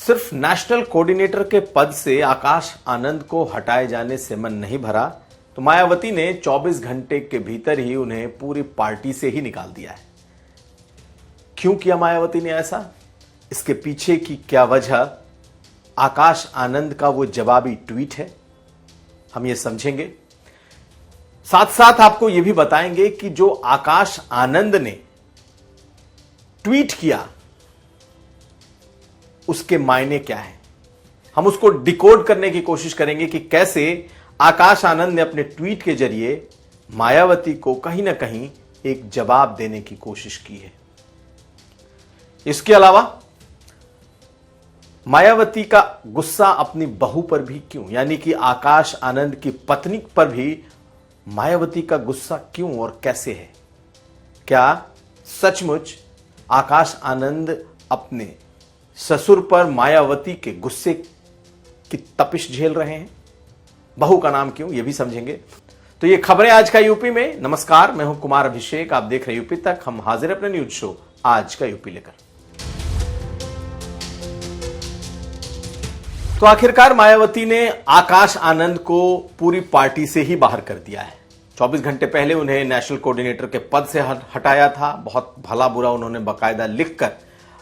सिर्फ national coordinator के पद से आकाश आनंद को हटाए जाने से मन नहीं भरा तो मायावती ने 24 घंटे के भीतर ही उन्हें पूरी पार्टी से ही निकाल दिया है। क्यों किया मायावती ने ऐसा, इसके पीछे की क्या वजह, आकाश आनंद का वो जवाबी ट्वीट है, हम ये समझेंगे। साथ साथ आपको यह भी बताएंगे कि जो आकाश आनंद ने ट्वीट किया उसके मायने क्या है। हम उसको डिकोड करने की कोशिश करेंगे कि कैसे आकाश आनंद ने अपने ट्वीट के जरिए मायावती को कहीं ना कहीं एक जवाब देने की कोशिश की है। इसके अलावा मायावती का गुस्सा अपनी बहू पर भी क्यों, यानी कि आकाश आनंद की पत्नी पर भी मायावती का गुस्सा क्यों और कैसे है। क्या सचमुच आकाश आनंद अपने ससुर पर मायावती के गुस्से की तपिश झेल रहे हैं, बहू का नाम क्यों, यह भी समझेंगे। तो ये खबरें आज का यूपी में। नमस्कार, मैं हूं कुमार अभिषेक, आप देख रहे यूपी तक। हम हाजिर अपने न्यूज शो आज का यूपी लेकर। तो आखिरकार मायावती ने आकाश आनंद को पूरी पार्टी से ही बाहर कर दिया है। 24 घंटे पहले उन्हें नेशनल कोऑर्डिनेटर के पद से हटाया था। बहुत भला बुरा उन्होंने बाकायदा लिखकर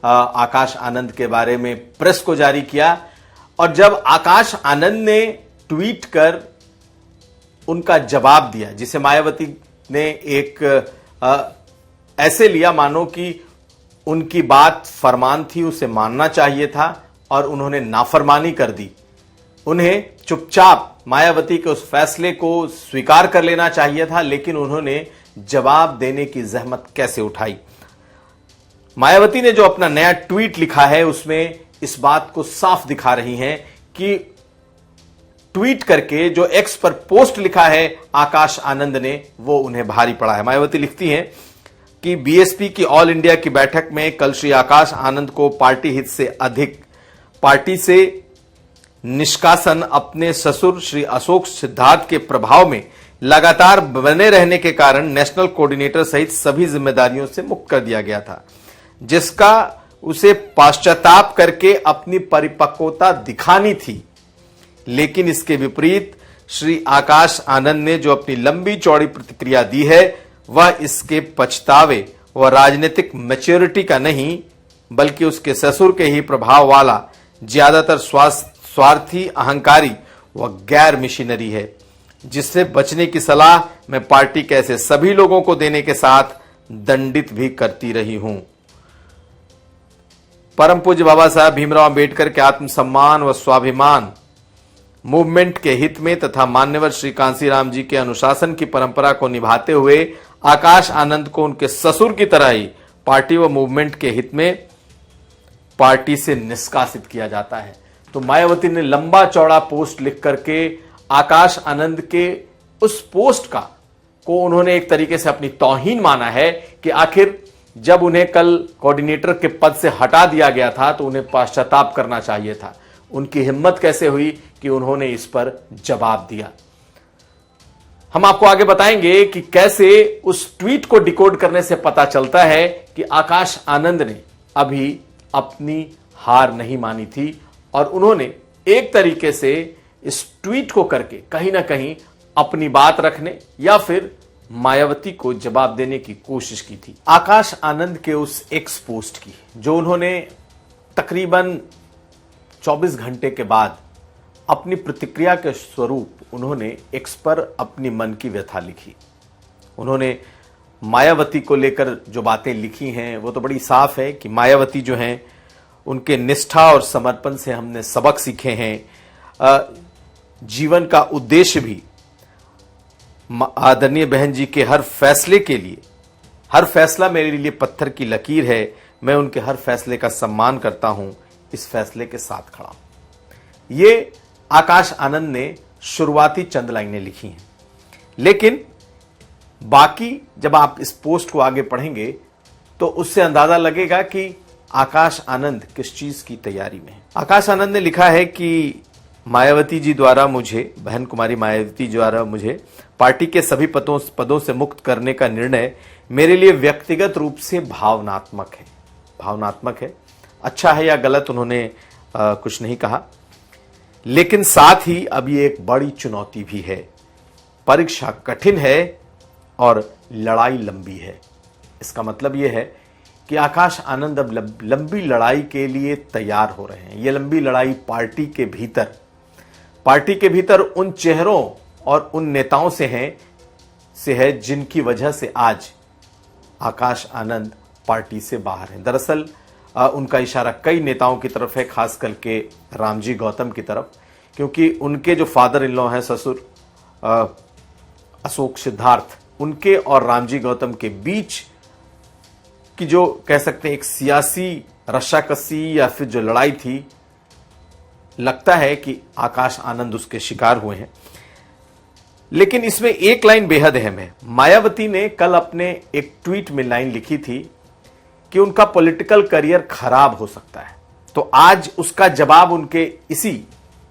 आकाश आनंद के बारे में प्रेस को जारी किया। और जब आकाश आनंद ने ट्वीट कर उनका जवाब दिया, जिसे मायावती ने एक ऐसे लिया मानो कि उनकी बात फरमान थी, उसे मानना चाहिए था, और उन्होंने नाफरमानी कर दी। उन्हें चुपचाप मायावती के उस फैसले को स्वीकार कर लेना चाहिए था, लेकिन उन्होंने जवाब देने की जहमत कैसे उठाई। मायावती ने जो अपना नया ट्वीट लिखा है उसमें इस बात को साफ दिखा रही हैं कि ट्वीट करके जो एक्स पर पोस्ट लिखा है आकाश आनंद ने, वो उन्हें भारी पड़ा है। मायावती लिखती हैं कि बीएसपी की ऑल इंडिया की बैठक में कल श्री आकाश आनंद को पार्टी हित से अधिक पार्टी से निष्कासन, अपने ससुर श्री अशोक सिद्धार्थ के प्रभाव में लगातार बने रहने के कारण नेशनल कोऑर्डिनेटर सहित सभी जिम्मेदारियों से मुक्त कर दिया गया था, जिसका उसे पश्चाताप करके अपनी परिपक्वता दिखानी थी। लेकिन इसके विपरीत श्री आकाश आनंद ने जो अपनी लंबी चौड़ी प्रतिक्रिया दी है वह इसके पछतावे व राजनीतिक मैच्योरिटी का नहीं, बल्कि उसके ससुर के ही प्रभाव वाला ज्यादातर स्वार्थी, अहंकारी व गैर मिशनरी है, जिससे बचने की सलाह मैं पार्टी के ऐसे सभी लोगों को देने के साथ दंडित भी करती रही हूं। परम पूज्य बाबा साहब भीमराव अंबेडकर के आत्मसम्मान व स्वाभिमान मूवमेंट के हित में तथा मान्यवर श्री कांसीराम जी के अनुशासन की परंपरा को निभाते हुए आकाश आनंद को उनके ससुर की तरह ही पार्टी व मूवमेंट के हित में पार्टी से निष्कासित किया जाता है। तो मायावती ने लंबा चौड़ा पोस्ट लिख करके आकाश आनंद के उस पोस्ट को उन्होंने एक तरीके से अपनी तौहीन माना है कि आखिर जब उन्हें कल कोऑर्डिनेटर के पद से हटा दिया गया था तो उन्हें पश्चाताप करना चाहिए था। उनकी हिम्मत कैसे हुई कि उन्होंने इस पर जवाब दिया। हम आपको आगे बताएंगे कि कैसे उस ट्वीट को डिकोड करने से पता चलता है कि आकाश आनंद ने अभी अपनी हार नहीं मानी थी और उन्होंने एक तरीके से इस ट्वीट को करके कहीं ना कहीं अपनी बात रखने या फिर मायावती को जवाब देने की कोशिश की थी। आकाश आनंद के उस एक्स पोस्ट की जो उन्होंने तकरीबन 24 घंटे के बाद अपनी प्रतिक्रिया के स्वरूप उन्होंने एक्स पर अपनी मन की व्यथा लिखी। उन्होंने मायावती को लेकर जो बातें लिखी हैं वो तो बड़ी साफ है कि मायावती जो हैं उनके निष्ठा और समर्पण से हमने सबक सीखे हैं। जीवन का उद्देश्य भी आदरणीय बहन जी के हर फैसले के लिए, हर फैसला मेरे लिए पत्थर की लकीर है, मैं उनके हर फैसले का सम्मान करता हूं, इस फैसले के साथ खड़ा हूं। ये आकाश आनंद ने शुरुआती चंद लाइनें लिखी हैं, लेकिन बाकी जब आप इस पोस्ट को आगे पढ़ेंगे तो उससे अंदाजा लगेगा कि आकाश आनंद किस चीज की तैयारी में है। आकाश आनंद ने लिखा है कि मायावती जी द्वारा मुझे, बहन कुमारी मायावती द्वारा मुझे पार्टी के सभी पदों से मुक्त करने का निर्णय मेरे लिए व्यक्तिगत रूप से भावनात्मक है। अच्छा है या गलत उन्होंने कुछ नहीं कहा। लेकिन साथ ही अब ये एक बड़ी चुनौती भी है। परीक्षा कठिन है और लड़ाई लंबी है। इसका मतलब यह है कि आकाश आनंद अब लंबी लड़ाई के लिए तैयार हो रहे हैं। यह लंबी लड़ाई पार्टी के भीतर उन चेहरों और उन नेताओं से है जिनकी वजह से आज आकाश आनंद पार्टी से बाहर हैं। दरअसल उनका इशारा कई नेताओं की तरफ है, खास करके रामजी गौतम की तरफ, क्योंकि उनके जो फादर इन लॉ हैं, ससुर अशोक सिद्धार्थ, उनके और रामजी गौतम के बीच की जो कह सकते हैं एक सियासी रस्साकसी या फिर जो लड़ाई थी, लगता है कि आकाश आनंद उसके शिकार हुए हैं। लेकिन इसमें एक लाइन बेहद अहम है। मायावती ने कल अपने एक ट्वीट में लाइन लिखी थी कि उनका पॉलिटिकल करियर खराब हो सकता है। तो आज उसका जवाब उनके इसी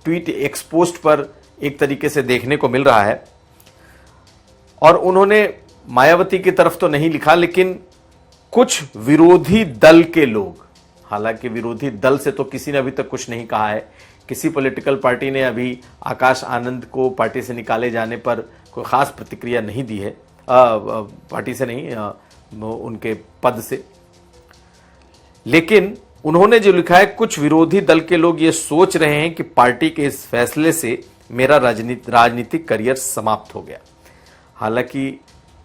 ट्वीट एक्सपोस्ट पर एक तरीके से देखने को मिल रहा है। और उन्होंने मायावती की तरफ तो नहीं लिखा, लेकिन कुछ विरोधी दल के लोग, हालांकि विरोधी दल से तो किसी ने अभी तक कुछ नहीं कहा है, किसी पॉलिटिकल पार्टी ने अभी आकाश आनंद को पार्टी से निकाले जाने पर कोई खास प्रतिक्रिया नहीं दी है, पार्टी से नहीं, उनके पद से। लेकिन उन्होंने जो लिखा है, कुछ विरोधी दल के लोग ये सोच रहे हैं कि पार्टी के इस फैसले से मेरा राजनीतिक करियर समाप्त हो गया। हालांकि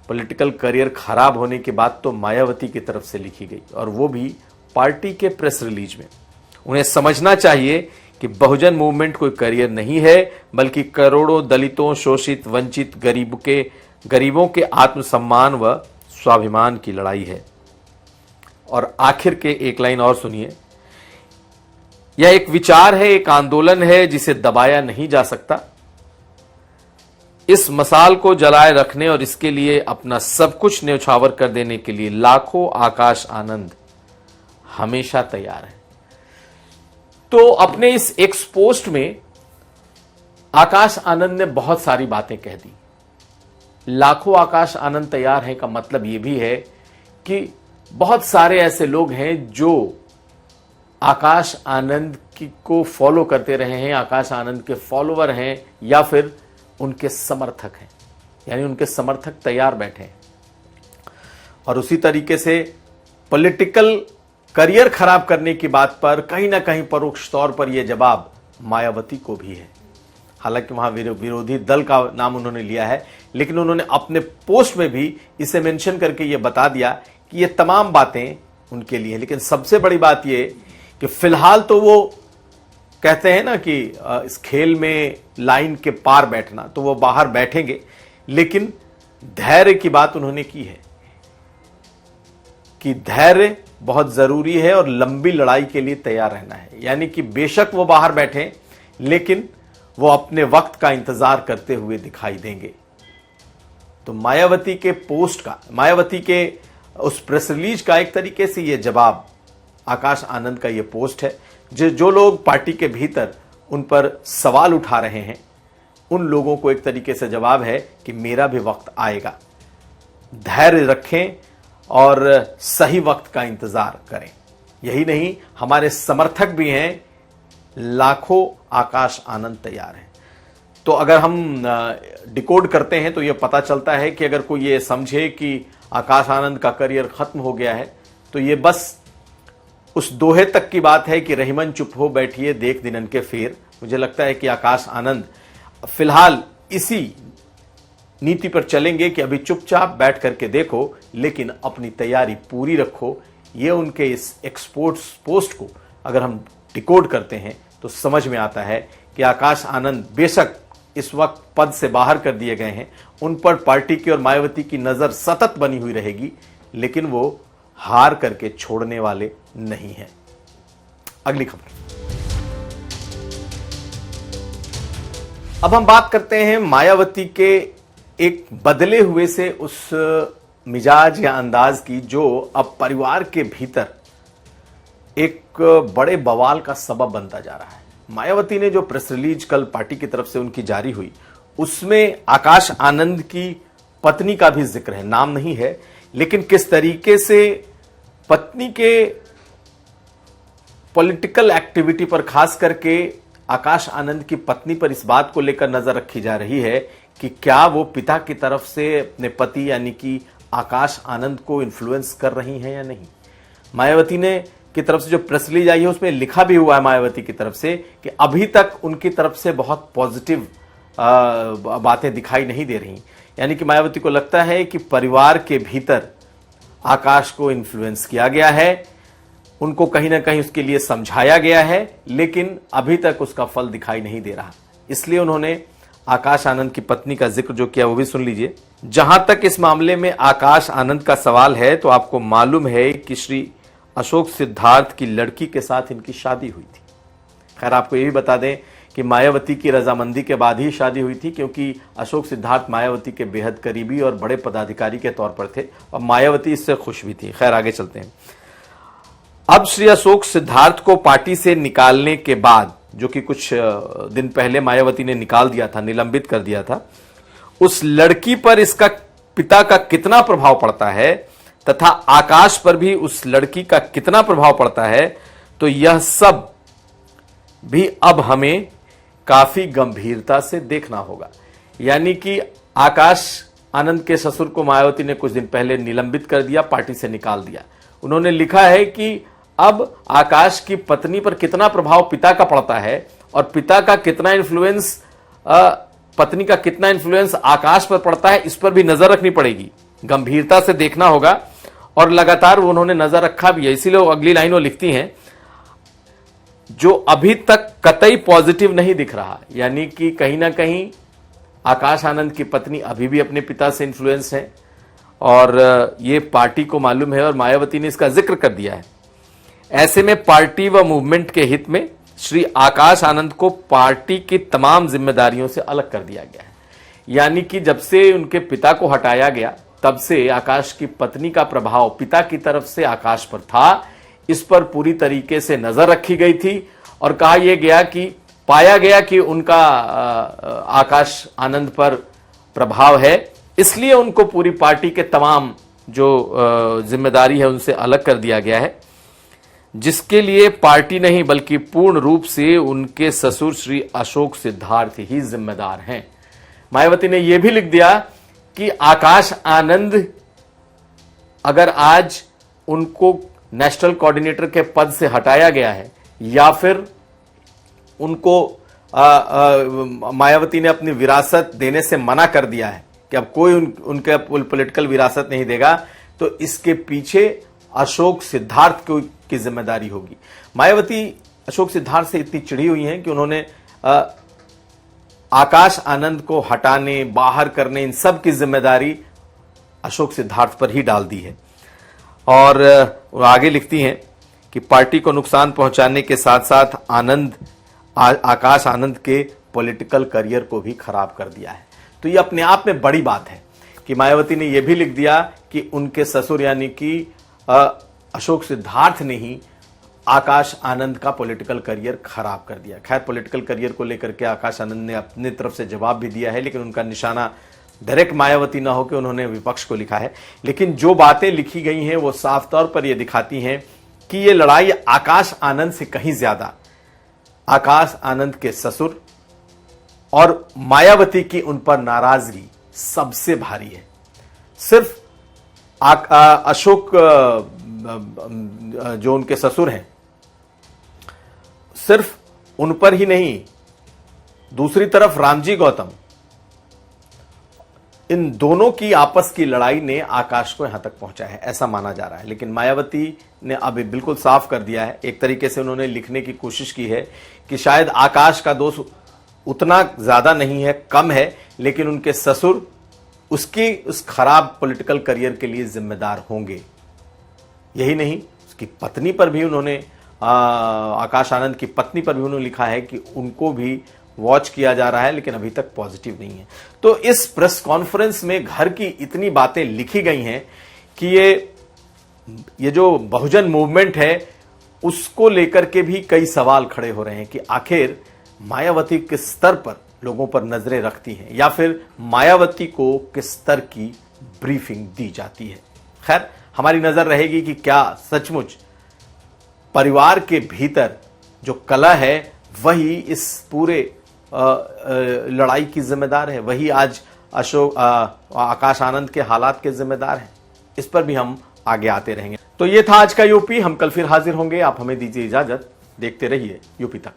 पॉलिटिकल करियर खराब होने की बात तो मायावती की तरफ से लिखी गई, और वो भी पार्टी के प्रेस रिलीज में। उन्हें समझना चाहिए कि बहुजन मूवमेंट कोई करियर नहीं है, बल्कि करोड़ों दलितों, शोषित, वंचित, गरीबों के आत्मसम्मान व स्वाभिमान की लड़ाई है। और आखिर के एक लाइन और सुनिए, यह एक विचार है, एक आंदोलन है जिसे दबाया नहीं जा सकता। इस मसाल को जलाए रखने और इसके लिए अपना सब कुछ न्यौछावर कर देने के लिए लाखों आकाश आनंद हमेशा तैयार है। तो अपने इस एक्सपोस्ट में आकाश आनंद ने बहुत सारी बातें कह दी। लाखों आकाश आनंद तैयार हैं का मतलब यह भी है कि बहुत सारे ऐसे लोग हैं जो आकाश आनंद को फॉलो करते रहे हैं, आकाश आनंद के फॉलोवर हैं या फिर उनके समर्थक हैं, यानी उनके समर्थक तैयार बैठे हैं। और उसी तरीके से पॉलिटिकल करियर खराब करने की बात पर कहीं ना कहीं परोक्ष तौर पर यह जवाब मायावती को भी है। हालांकि वहां विरोधी दल का नाम उन्होंने लिया है, लेकिन उन्होंने अपने पोस्ट में भी इसे मेंशन करके यह बता दिया कि ये तमाम बातें उनके लिए। लेकिन सबसे बड़ी बात यह कि फिलहाल तो वो कहते हैं ना कि इस खेल में लाइन के पार बैठना, तो वो बाहर बैठेंगे, लेकिन धैर्य की बात उन्होंने की है कि धैर्य बहुत जरूरी है और लंबी लड़ाई के लिए तैयार रहना है। यानी कि बेशक वो बाहर बैठे, लेकिन वो अपने वक्त का इंतजार करते हुए दिखाई देंगे। तो मायावती के पोस्ट का, मायावती के उस प्रेस रिलीज का एक तरीके से यह जवाब आकाश आनंद का यह पोस्ट है। जो लोग पार्टी के भीतर उन पर सवाल उठा रहे हैं, उन लोगों को एक तरीके से जवाब है कि मेरा भी वक्त आएगा। धैर्य रखें और सही वक्त का इंतजार करें। यही नहीं, हमारे समर्थक भी हैं, लाखों आकाश आनंद तैयार हैं। तो अगर हम डिकोड करते हैं तो यह पता चलता है कि अगर कोई ये समझे कि आकाश आनंद का करियर खत्म हो गया है, तो ये बस उस दोहे तक की बात है कि रहीमन चुप हो बैठिए देख दिनन के फेर। मुझे लगता है कि आकाश आनंद फिलहाल इसी नीति पर चलेंगे कि अभी चुपचाप बैठ करके देखो, लेकिन अपनी तैयारी पूरी रखो। ये उनके इस पोस्ट को अगर हम डिकोड करते हैं तो समझ में आता है कि आकाश आनंद बेशक इस वक्त पद से बाहर कर दिए गए हैं, उन पर पार्टी की और मायावती की नजर सतत बनी हुई रहेगी, लेकिन वो हार करके छोड़ने वाले नहीं हैं। अगली खबर। अब हम बात करते हैं मायावती के एक बदले हुए से उस मिजाज या अंदाज की, जो अब परिवार के भीतर एक बड़े बवाल का सबब बनता जा रहा है। मायावती ने जो प्रेस रिलीज कल पार्टी की तरफ से उनकी जारी हुई, उसमें आकाश आनंद की पत्नी का भी जिक्र है, नाम नहीं है, लेकिन किस तरीके से पत्नी के पॉलिटिकल एक्टिविटी पर, खास करके आकाश आनंद की पत्नी पर इस बात को लेकर नजर रखी जा रही है कि क्या वो पिता की तरफ से अपने पति यानी कि आकाश आनंद को इन्फ्लुएंस कर रही हैं या नहीं। मायावती ने की तरफ से जो प्रेस रिलीज आई है उसमें लिखा भी हुआ है मायावती की तरफ से कि अभी तक उनकी तरफ से बहुत पॉजिटिव बातें दिखाई नहीं दे रही। यानी कि मायावती को लगता है कि परिवार के भीतर आकाश को इन्फ्लुएंस किया गया है, उनको कहीं ना कहीं उसके लिए समझाया गया है, लेकिन अभी तक उसका फल दिखाई नहीं दे रहा। इसलिए उन्होंने आकाश आनंद की पत्नी का जिक्र जो किया वो भी सुन लीजिए। जहां तक इस मामले में आकाश आनंद का सवाल है तो आपको मालूम है कि श्री अशोक सिद्धार्थ की लड़की के साथ इनकी शादी हुई थी। खैर आपको ये भी बता दें कि मायावती की रजामंदी के बाद ही शादी हुई थी, क्योंकि अशोक सिद्धार्थ मायावती के बेहद करीबी और बड़े पदाधिकारी के तौर पर थे और मायावती इससे खुश भी थी। खैर आगे चलते हैं। अब श्री अशोक सिद्धार्थ को पार्टी से निकालने के बाद, जो कि कुछ दिन पहले मायावती ने निकाल दिया था, निलंबित कर दिया था, उस लड़की पर इसका पिता का कितना प्रभाव पड़ता है तथा आकाश पर भी उस लड़की का कितना प्रभाव पड़ता है, तो यह सब भी अब हमें काफी गंभीरता से देखना होगा। यानी कि आकाश आनंद के ससुर को मायावती ने कुछ दिन पहले निलंबित कर दिया, पार्टी से निकाल दिया। उन्होंने लिखा है कि अब आकाश की पत्नी पर कितना प्रभाव पिता का पड़ता है और पिता का कितना इन्फ्लुएंस, पत्नी का कितना इन्फ्लुएंस आकाश पर पड़ता है, इस पर भी नजर रखनी पड़ेगी, गंभीरता से देखना होगा। और लगातार उन्होंने नजर रखा भी है। इसीलिए वो अगली लाइन वो लिखती हैं, जो अभी तक कतई पॉजिटिव नहीं दिख रहा। यानी कि कहीं ना कहीं आकाश आनंद की पत्नी अभी भी अपने पिता से इन्फ्लुएंस है और ये पार्टी को मालूम है और मायावती ने इसका जिक्र कर दिया है। ऐसे में पार्टी व मूवमेंट के हित में श्री आकाश आनंद को पार्टी की तमाम जिम्मेदारियों से अलग कर दिया गया है। यानी कि जब से उनके पिता को हटाया गया तब से आकाश की पत्नी का प्रभाव पिता की तरफ से आकाश पर था, इस पर पूरी तरीके से नजर रखी गई थी और कहा यह गया कि पाया गया कि उनका आकाश आनंद पर प्रभाव है, इसलिए उनको पूरी पार्टी के तमाम जो जिम्मेदारी है उनसे अलग कर दिया गया है, जिसके लिए पार्टी नहीं बल्कि पूर्ण रूप से उनके ससुर श्री अशोक सिद्धार्थ ही जिम्मेदार हैं। मायावती ने यह भी लिख दिया कि आकाश आनंद अगर आज उनको नेशनल कोऑर्डिनेटर के पद से हटाया गया है या फिर उनको मायावती ने अपनी विरासत देने से मना कर दिया है कि अब कोई उनके पॉलिटिकल विरासत नहीं देगा, तो इसके पीछे अशोक सिद्धार्थ की जिम्मेदारी होगी। मायावती अशोक सिद्धार्थ से इतनी चिढ़ी हुई हैं कि उन्होंने आकाश आनंद को हटाने, बाहर करने, इन सब की जिम्मेदारी अशोक सिद्धार्थ पर ही डाल दी है। और वो आगे लिखती हैं कि पार्टी को नुकसान पहुंचाने के साथ साथ आकाश आनंद के पॉलिटिकल करियर को भी खराब कर दिया है। तो ये अपने आप में बड़ी बात है कि मायावती ने यह भी लिख दिया कि उनके ससुर यानी कि अशोक सिद्धार्थ ने ही आकाश आनंद का पॉलिटिकल करियर खराब कर दिया। खैर पॉलिटिकल करियर को लेकर के आकाश आनंद ने अपनी तरफ से जवाब भी दिया है, लेकिन उनका निशाना डायरेक्ट मायावती ना हो कि उन्होंने विपक्ष को लिखा है। लेकिन जो बातें लिखी गई हैं वो साफ तौर पर यह दिखाती हैं कि यह लड़ाई आकाश आनंद से कहीं ज्यादा आकाश आनंद के ससुर और मायावती की उन पर नाराजगी सबसे भारी है। सिर्फ अशोक जो उनके ससुर हैं, सिर्फ उन पर ही नहीं, दूसरी तरफ रामजी गौतम, इन दोनों की आपस की लड़ाई ने आकाश को यहां तक पहुंचा है, ऐसा माना जा रहा है। लेकिन मायावती ने अभी बिल्कुल साफ कर दिया है, एक तरीके से उन्होंने लिखने की कोशिश की है कि शायद आकाश का दोष उतना ज्यादा नहीं है, कम है, लेकिन उनके ससुर उसकी उस खराब पॉलिटिकल करियर के लिए जिम्मेदार होंगे। यही नहीं, उसकी पत्नी पर भी उन्होंने, आकाश आनंद की पत्नी पर भी उन्होंने लिखा है कि उनको भी वॉच किया जा रहा है, लेकिन अभी तक पॉजिटिव नहीं है। तो इस प्रेस कॉन्फ्रेंस में घर की इतनी बातें लिखी गई हैं कि ये जो बहुजन मूवमेंट है उसको लेकर के भी कई सवाल खड़े हो रहे हैं कि आखिर मायावती किस स्तर पर लोगों पर नजरें रखती हैं या फिर मायावती को किस स्तर की ब्रीफिंग दी जाती है। खैर हमारी नजर रहेगी कि क्या सचमुच परिवार के भीतर जो कलह है वही इस पूरे लड़ाई की जिम्मेदार है, वही आज आकाश आनंद के हालात के जिम्मेदार हैं। इस पर भी हम आगे आते रहेंगे। तो ये था आज का यूपी। हम कल फिर हाजिर होंगे। आप हमें दीजिए इजाजत। देखते रहिए यूपी तक।